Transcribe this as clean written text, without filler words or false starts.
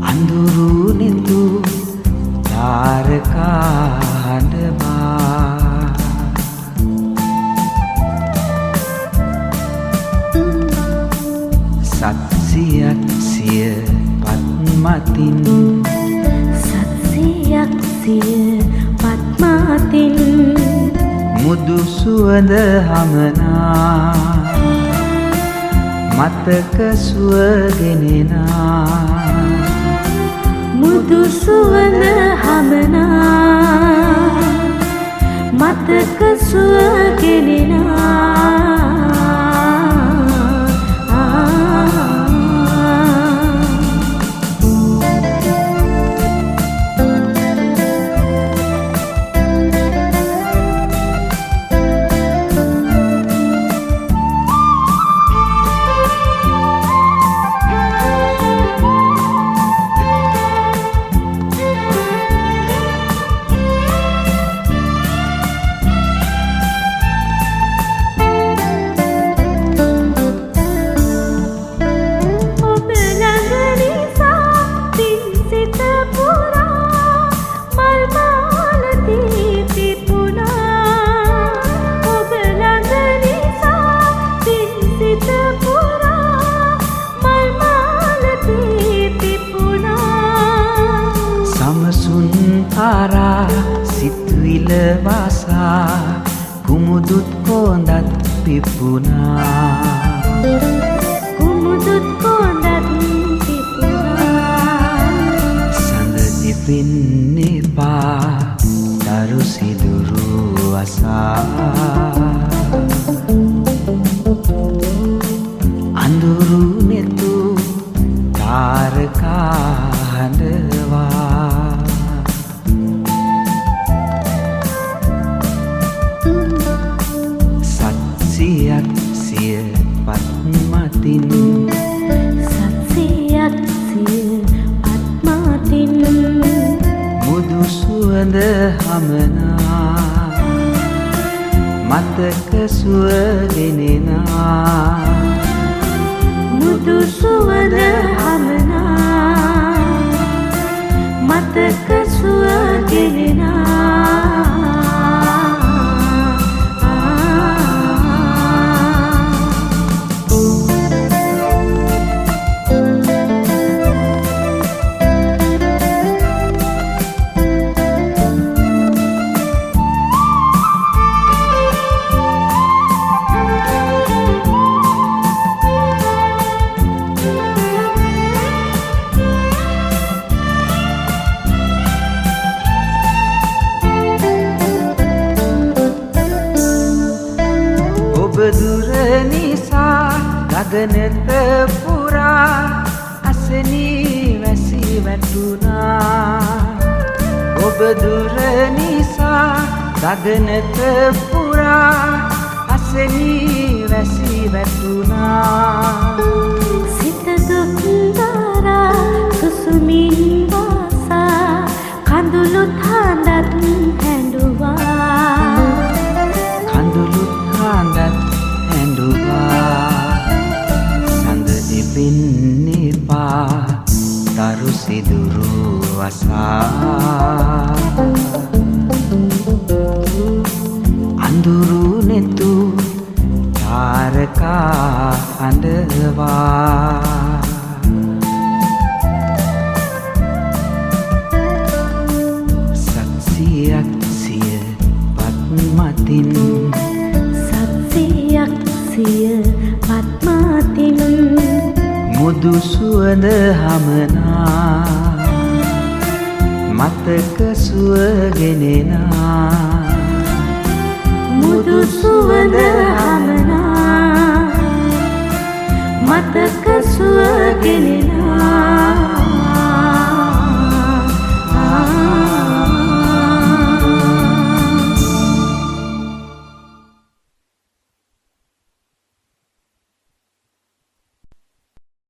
අඳුරු නිතු තාරකා හඬවා සත්සියක් සිය පත්මතින් සත්සියක් සිය පත්මතින් මුදු සුවඳ හමනා මතක සුවගෙනෙනා මුදු සුවඳ හමනා මතක සුවගෙනෙනා ආරා සිත්විල වාසා කුමුදුත් කොඳත් පිපුණා කුමුදුත් කොඳත් පිපුණා සඳ දිපින්නේපා දරු සිදුරු අසා අඳුරු නෙතු තාරකා හඬවා සත්සියක් සිය පත්මතින් සත්සියක් සිය පත්මතින් මුදු සුවඳ හමනා මතක සුවගෙනෙනා මුදු සුවඳ හමනා මතක සුවගෙනෙනා ඔබ දුර නිසා ගගනත පුරා අසනී වැසි වැටුණා ඔබ දුර නිසා ගගනත පුරා අසනී වැසි වැටුණා සිත දුක් දරා සුසුමින් වාසා කඳුළුත් හඬත් හැඬුවා කඳුළුත් හඬත් හැඬුවා සඳ දිපින්නේපා දරු සිදුරු අසා අඳුරු නෙතු තාරකා හඬවා සත්සියක් සිය පත්මතින් සත්සියක් සිය පත්මතින් මුදු සුවඳ හමනා මතක සුවගෙනෙනා මුදු සුවඳ හමනා මතක සුවගෙනෙනා